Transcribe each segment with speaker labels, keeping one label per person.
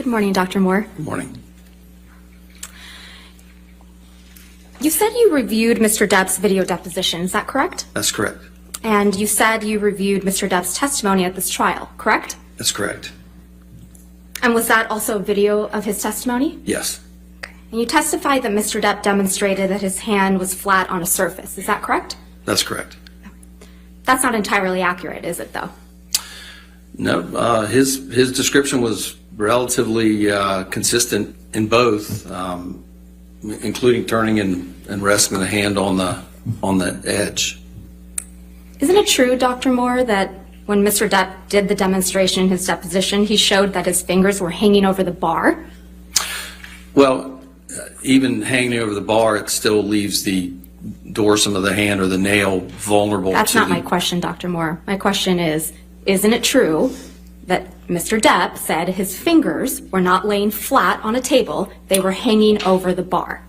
Speaker 1: morning, Dr. Moore.
Speaker 2: Good morning.
Speaker 1: You said you reviewed Mr. Depp's video deposition, is that correct?
Speaker 2: That's correct.
Speaker 1: And you said you reviewed Mr. Depp's testimony at this trial, correct?
Speaker 2: That's correct.
Speaker 1: And was that also a video of his testimony?
Speaker 2: Yes.
Speaker 1: Okay. And you testified that Mr. Depp demonstrated that his hand was flat on a surface, is that correct?
Speaker 2: That's correct.
Speaker 1: That's not entirely accurate, is it, though?
Speaker 2: No, his description was relatively consistent in both, including turning and resting the hand on the edge.
Speaker 1: Isn't it true, Dr. Moore, that when Mr. Depp did the demonstration in his deposition, he showed that his fingers were hanging over the bar?
Speaker 2: Well, even hanging over the bar, it still leaves the dorsum of the hand or the nail vulnerable.
Speaker 1: That's not my question, Dr. Moore. My question is, isn't it true that Mr. Depp said his fingers were not laying flat on a table, they were hanging over the bar?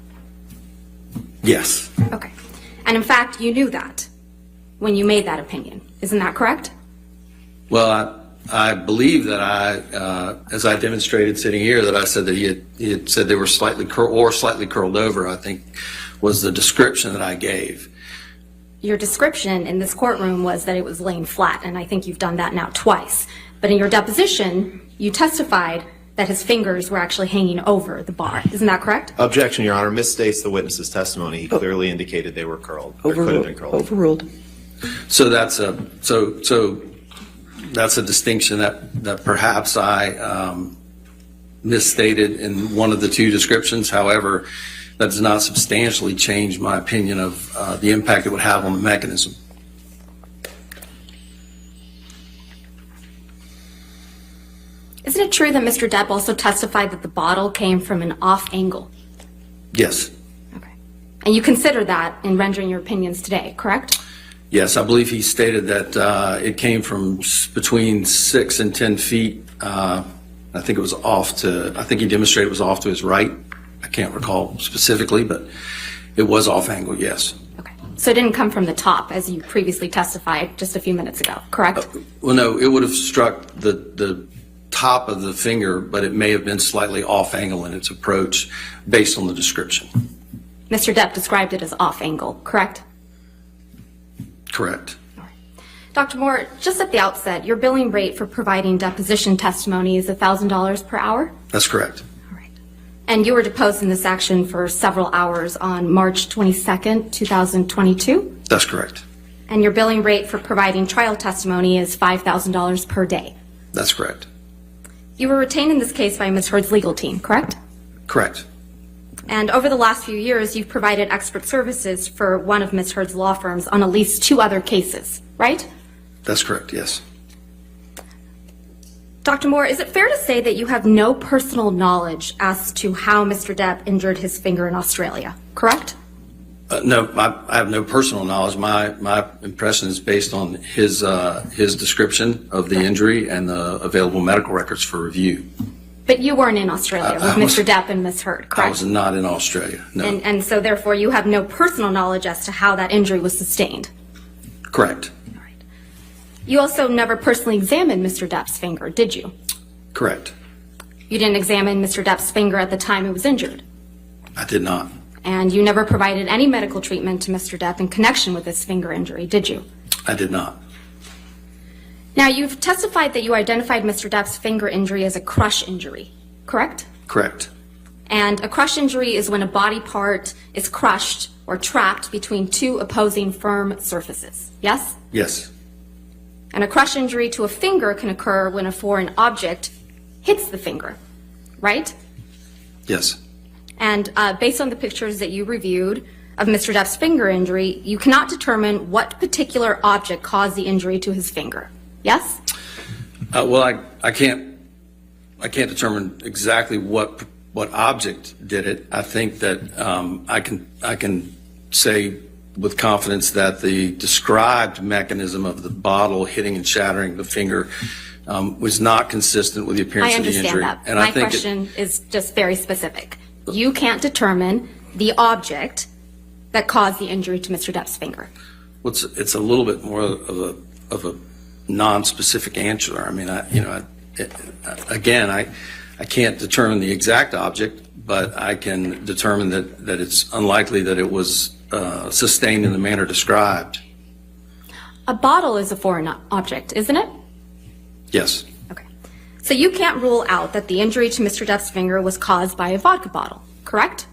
Speaker 2: Yes.
Speaker 1: Okay. And in fact, you knew that when you made that opinion. Isn't that correct?
Speaker 2: Well, I believe that as I demonstrated sitting here, that I said that he had said they were slightly curled over, I think was the description that I gave.
Speaker 1: Your description in this courtroom was that it was laying flat, and I think you've done that now twice. But in your deposition, you testified that his fingers were actually hanging over the bar. Isn't that correct?
Speaker 3: Objection, Your Honor. Misstates the witness's testimony. He clearly indicated they were curled. Or could have been curled.
Speaker 4: Overruled.
Speaker 2: So that's a distinction that perhaps I misstated in one of the two descriptions. However, that does not substantially change my opinion of the impact it would have on the mechanism.
Speaker 1: Isn't it true that Mr. Depp also testified that the bottle came from an off angle?
Speaker 2: Yes.
Speaker 1: Okay. And you consider that in rendering your opinions today, correct?
Speaker 2: Yes, I believe he stated that it came from between 6 and 10 feet. I think it was I think he demonstrated it was off to his right. I can't recall specifically, but it was off angle, yes.
Speaker 1: Okay. So it didn't come from the top, as you previously testified just a few minutes ago, correct?
Speaker 2: Well, no, it would have struck the top of the finger, but it may have been slightly off angle in its approach based on the description.
Speaker 1: Mr. Depp described it as off angle, correct?
Speaker 2: Correct.
Speaker 1: All right. Dr. Moore, just at the outset, your billing rate for providing deposition testimony is $1,000 per hour?
Speaker 2: That's correct.
Speaker 1: All right. And you were deposed in this action for several hours on March 22nd, 2022?
Speaker 2: That's correct.
Speaker 1: And your billing rate for providing trial testimony is $5,000 per day?
Speaker 2: That's correct.
Speaker 1: You were retained in this case by Ms. Herd's legal team, correct?
Speaker 2: Correct.
Speaker 1: And over the last few years, you've provided expert services for one of Ms. Herd's law firms on at least 2 other cases, right?
Speaker 2: That's correct, yes.
Speaker 1: Dr. Moore, is it fair to say that you have no personal knowledge as to how Mr. Depp injured his finger in Australia, correct?
Speaker 2: No, I have no personal knowledge. My impression is based on his description of the injury and the available medical records for review.
Speaker 1: But you weren't in Australia with Mr. Depp and Ms. Herd, correct?
Speaker 2: I was not in Australia, no.
Speaker 1: And so therefore you have no personal knowledge as to how that injury was sustained?
Speaker 2: Correct.
Speaker 1: All right. You also never personally examined Mr. Depp's finger, did you?
Speaker 2: Correct.
Speaker 1: You didn't examine Mr. Depp's finger at the time it was injured?
Speaker 2: I did not.
Speaker 1: And you never provided any medical treatment to Mr. Depp in connection with his finger injury, did you?
Speaker 2: I did not.
Speaker 1: Now, you've testified that you identified Mr. Depp's finger injury as a crush injury, correct?
Speaker 2: Correct.
Speaker 1: And a crush injury is when a body part is crushed or trapped between 2 opposing firm surfaces, yes?
Speaker 2: Yes.
Speaker 1: And a crush injury to a finger can occur when a foreign object hits the finger, right?
Speaker 2: Yes.
Speaker 1: And based on the pictures that you reviewed of Mr. Depp's finger injury, you cannot determine what particular object caused the injury to his finger, yes?
Speaker 2: Well, I can't determine exactly what object did it. I think that I can say with confidence that the described mechanism of the bottle hitting and shattering the finger was not consistent with the appearance of the injury.
Speaker 1: I understand that. My question is just very specific. You can't determine the object that caused the injury to Mr. Depp's finger.
Speaker 2: Well, it's a little bit more of a non-specific answer. I mean, I I can't determine the exact object, but I can determine that it's unlikely that it was sustained in the manner described.
Speaker 1: A bottle is a foreign object, isn't it?
Speaker 2: Yes.
Speaker 1: Okay. So you can't rule out that the injury to Mr. Depp's finger was caused by a vodka bottle, correct?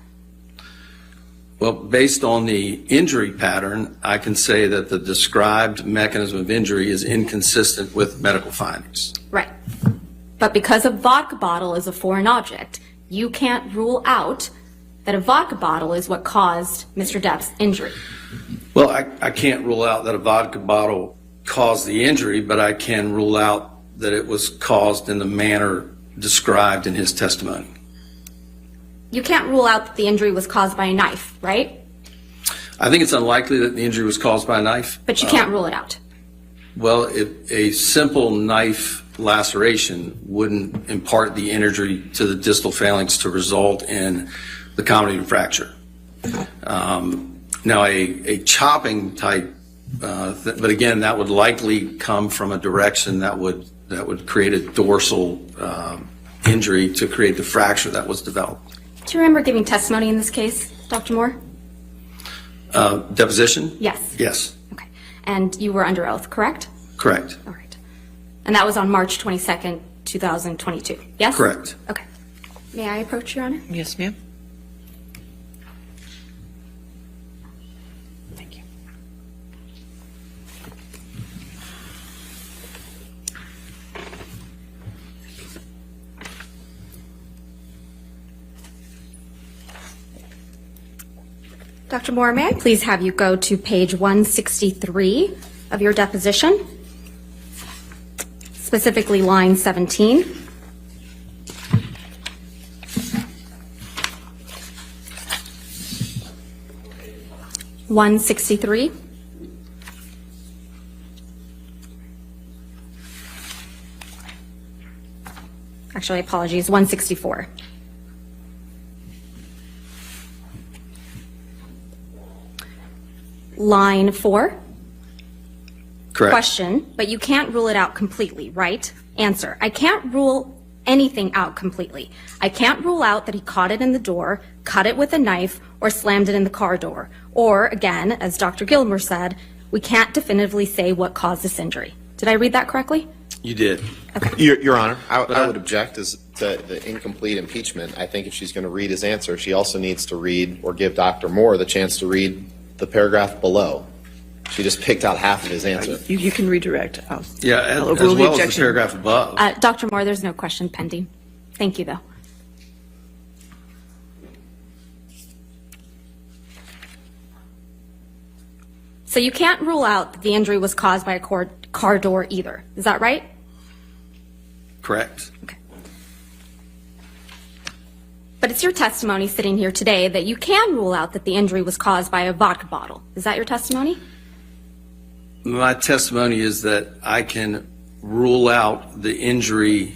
Speaker 2: Well, based on the injury pattern, I can say that the described mechanism of injury is inconsistent with medical findings.
Speaker 1: Right. But because a vodka bottle is a foreign object, you can't rule out that a vodka bottle is what caused Mr. Depp's injury.
Speaker 2: Well, I can't rule out that a vodka bottle caused the injury, but I can rule out that it was caused in the manner described in his testimony.
Speaker 1: You can't rule out that the injury was caused by a knife, right?
Speaker 2: I think it's unlikely that the injury was caused by a knife.
Speaker 1: But you can't rule it out.
Speaker 2: Well, a simple knife laceration wouldn't impart the injury to the distal phalanx to result in the comedy fracture. Now, a chopping type, but again, that would likely come from a direction that would create a dorsal injury to create the fracture that was developed.
Speaker 1: Do you remember giving testimony in this case, Dr. Moore?
Speaker 2: Deposition?
Speaker 1: Yes.
Speaker 2: Yes.
Speaker 1: Okay. And you were under oath, correct?
Speaker 2: Correct.
Speaker 1: All right. And that was on March 22nd, 2022, yes?
Speaker 2: Correct.
Speaker 1: Okay. May I approach, Your Honor?
Speaker 4: Yes, ma'am. Thank you.
Speaker 1: Dr. Moore, may I please have you go to page 163 of your deposition, specifically line 17. (163). Actually, apologies, 164. Line 4.
Speaker 2: Correct.
Speaker 1: Question, but you can't rule it out completely, right? Answer, I can't rule anything out completely. I can't rule out that he caught it in the door, cut it with a knife, or slammed it in the car door. Or, again, as Dr. Gilmer said, we can't definitively say what caused this injury. Did I read that correctly?
Speaker 2: You did.
Speaker 3: Your Honor, I would object as to the incomplete impeachment. I think if she's going to read his answer, she also needs to read or give Dr. Moore the chance to read the paragraph below. She just picked out half of his answer.
Speaker 4: You can redirect.
Speaker 2: Yeah,
Speaker 4: I'll
Speaker 2: as
Speaker 4: overrule the
Speaker 2: well as the
Speaker 4: objection.
Speaker 2: paragraph above.
Speaker 1: Dr. Moore, there's no question pending. Thank you, though. So you can't rule out that the injury was caused by a car door either. Is that right?
Speaker 2: Correct.
Speaker 1: Okay. But it's your testimony sitting here today that you can rule out that the injury was caused by a vodka bottle. Is that your testimony?
Speaker 2: My testimony is that I can rule out the injury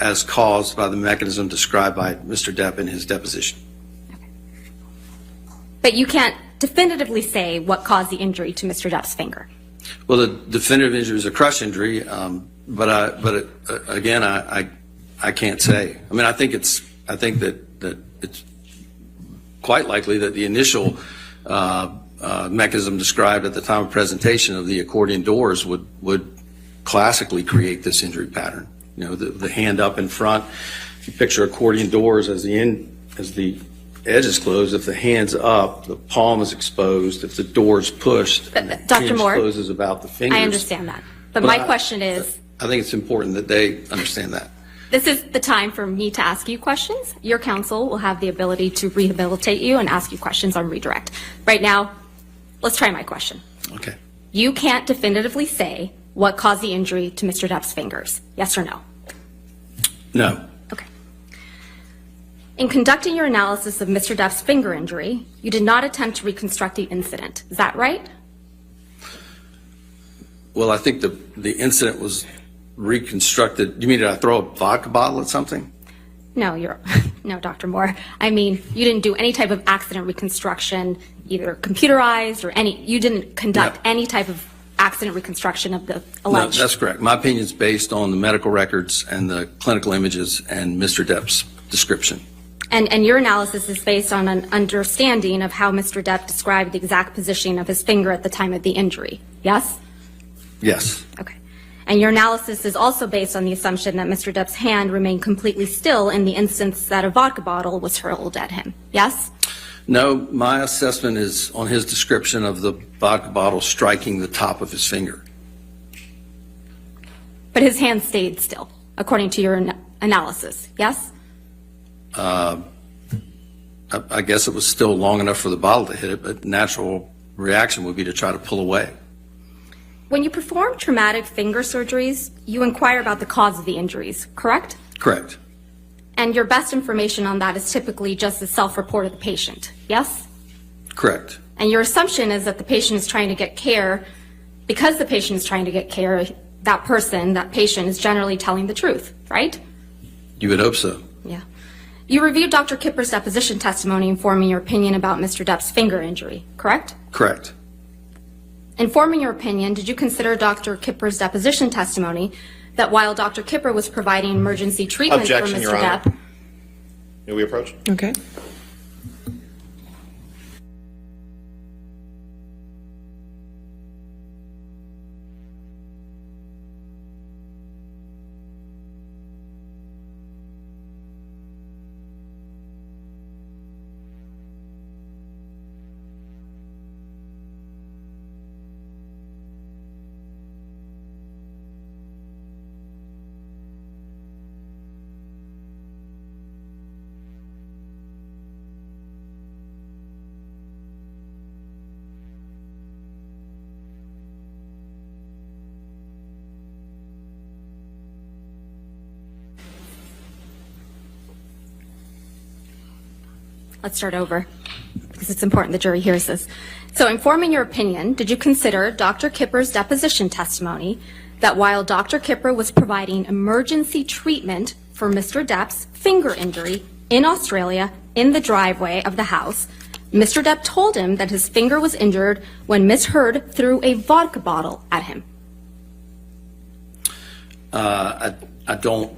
Speaker 2: as caused by the mechanism described by Mr. Depp in his deposition.
Speaker 1: But you can't definitively say what caused the injury to Mr. Depp's finger.
Speaker 2: Well, the definitive injury is a crush injury, but again, I can't say. I mean, I think that it's quite likely that the initial mechanism described at the time of presentation of the accordion doors would classically create this injury pattern. You know, the hand up in front. If you picture accordion doors as the edge is closed, if the hand's up, the palm is exposed. If the door's pushed,
Speaker 1: But,
Speaker 2: the
Speaker 1: Dr.
Speaker 2: hinge
Speaker 1: Moore,
Speaker 2: closes about the fingers.
Speaker 1: I understand that. But my question is,
Speaker 2: I think it's important that they understand that.
Speaker 1: this is the time for me to ask you questions. Your counsel will have the ability to rehabilitate you and ask you questions on redirect. Right now, let's try my question.
Speaker 2: Okay.
Speaker 1: You can't definitively say what caused the injury to Mr. Depp's fingers. Yes or no?
Speaker 2: No.
Speaker 1: Okay. In conducting your analysis of Mr. Depp's finger injury, you did not attempt to reconstruct the incident. Is that right?
Speaker 2: Well, I think the incident was reconstructed. You mean did I throw a vodka bottle at something?
Speaker 1: No, no, Dr. Moore. I mean, you didn't do any type of accident reconstruction, either computerized or you didn't conduct
Speaker 2: No.
Speaker 1: any type of accident reconstruction of the
Speaker 2: No,
Speaker 1: alleged.
Speaker 2: that's correct. My opinion is based on the medical records and the clinical images and Mr. Depp's description.
Speaker 1: And your analysis is based on an understanding of how Mr. Depp described the exact positioning of his finger at the time of the injury, yes?
Speaker 2: Yes,
Speaker 1: Okay. And your analysis is also based on the assumption that Mr. Depp's hand remained completely still in the instance that a vodka bottle was hurled at him, yes?
Speaker 2: no, my assessment is on his description of the vodka bottle striking the top of his finger.
Speaker 1: But his hand stayed still, according to your analysis, yes?
Speaker 2: I guess it was still long enough for the bottle to hit it, but natural reaction would be to try to pull away.
Speaker 1: When you perform traumatic finger surgeries, you inquire about the cause of the injuries, correct?
Speaker 2: Correct.
Speaker 1: And your best information on that is typically just the self-report of the patient, yes?
Speaker 2: Correct.
Speaker 1: And your assumption is that the patient is trying to get care. Because the patient is trying to get care, that person, that patient, is generally telling the truth, right?
Speaker 2: You would hope so.
Speaker 1: Yeah. You reviewed Dr. Kipper's deposition testimony informing your opinion about Mr. Depp's finger injury, correct?
Speaker 2: Correct.
Speaker 1: Informing your opinion, did you consider Dr. Kipper's deposition testimony that while Dr. Kipper was providing emergency treatment
Speaker 3: Objection,
Speaker 1: for
Speaker 3: Your
Speaker 1: Mr.
Speaker 3: Honor.
Speaker 1: Depp,
Speaker 3: May we approach?
Speaker 4: Okay.
Speaker 1: let's start over, because it's important the jury hears this. So informing your opinion, did you consider Dr. Kipper's deposition testimony that while Dr. Kipper was providing emergency treatment for Mr. Depp's finger injury in Australia in the driveway of the house, Mr. Depp told him that his finger was injured when Miss Heard threw a vodka bottle at him?
Speaker 2: I don't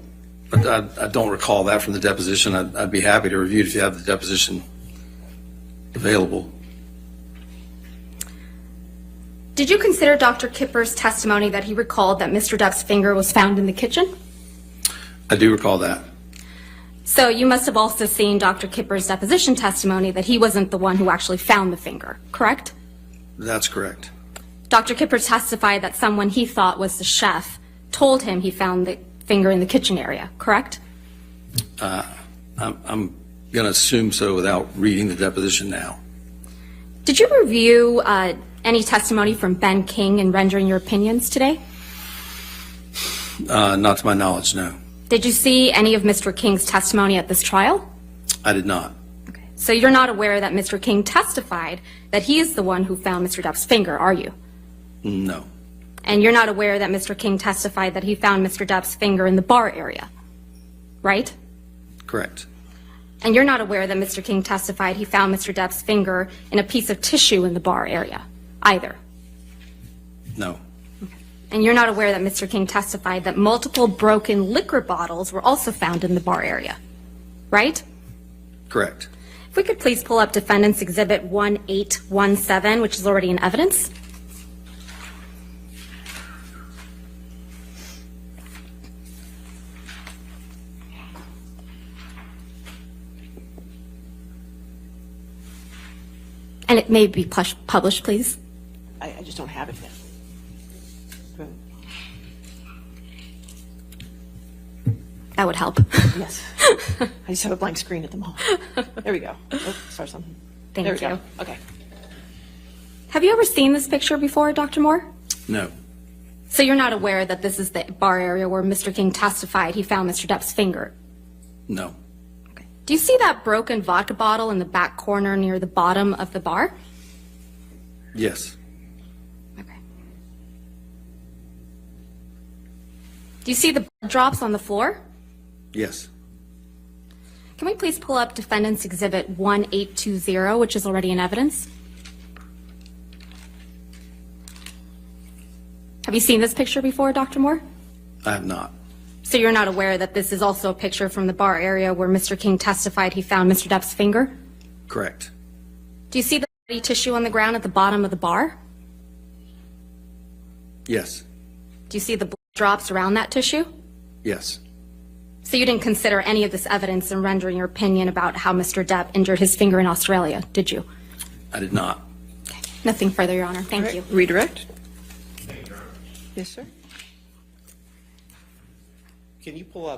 Speaker 2: recall that from the deposition. I'd be happy to review it if you have the deposition available.
Speaker 1: Did you consider Dr. Kipper's testimony that he recalled that Mr. Depp's finger was found in the kitchen?
Speaker 2: I do recall that.
Speaker 1: So you must have also seen Dr. Kipper's deposition testimony that he wasn't the one who actually found the finger, correct?
Speaker 2: That's correct.
Speaker 1: Dr. Kipper testified that someone he thought was the chef told him he found the finger in the kitchen area, correct?
Speaker 2: I'm going to assume so without reading the deposition now.
Speaker 1: Did you review any testimony from Ben King in rendering your opinions today?
Speaker 2: Not to my knowledge, no.
Speaker 1: Did you see any of Mr. King's testimony at this trial?
Speaker 2: I did not.
Speaker 1: Okay. So you're not aware that Mr. King testified that he is the one who found Mr. Depp's finger, are you?
Speaker 2: No.
Speaker 1: And you're not aware that Mr. King testified that he found Mr. Depp's finger in the bar area, right?
Speaker 2: Correct.
Speaker 1: And you're not aware that Mr. King testified he found Mr. Depp's finger in a piece of tissue in the bar area, either?
Speaker 2: No.
Speaker 1: And you're not aware that Mr. King testified that multiple broken liquor bottles were also found in the bar area, right?
Speaker 2: Correct.
Speaker 1: If we could please pull up Defendant's Exhibit 1817, which is already in evidence. And it may be published, please.
Speaker 4: I just don't have it yet.
Speaker 1: That would help.
Speaker 4: Yes. I just have a blank screen at the moment. There we go. Oh, start something.
Speaker 1: Thank
Speaker 4: There we
Speaker 1: you.
Speaker 4: go. Okay.
Speaker 1: Have you ever seen this picture before, Dr. Moore?
Speaker 2: No.
Speaker 1: So you're not aware that this is the bar area where Mr. King testified he found Mr. Depp's finger?
Speaker 2: No.
Speaker 1: Okay. Do you see that broken vodka bottle in the back corner near the bottom of the bar?
Speaker 2: Yes.
Speaker 1: Okay. Do you see the blood drops on the floor?
Speaker 2: Yes.
Speaker 1: Can we please pull up Defendant's Exhibit 1820, which is already in evidence? Have you seen this picture before, Dr. Moore?
Speaker 2: I have not.
Speaker 1: So you're not aware that this is also a picture from the bar area where Mr. King testified he found Mr. Depp's finger?
Speaker 2: Correct.
Speaker 1: Do you see the bloody tissue on the ground at the bottom of the bar?
Speaker 2: Yes.
Speaker 1: Do you see the blood drops around that tissue?
Speaker 2: Yes.
Speaker 1: So you didn't consider any of this evidence in rendering your opinion about how Mr. Depp injured his finger in Australia, did you?
Speaker 2: I did not.
Speaker 1: Okay. Nothing further, Your Honor. Thank you.
Speaker 4: Redirect? Yes, sir.
Speaker 3: Can you pull up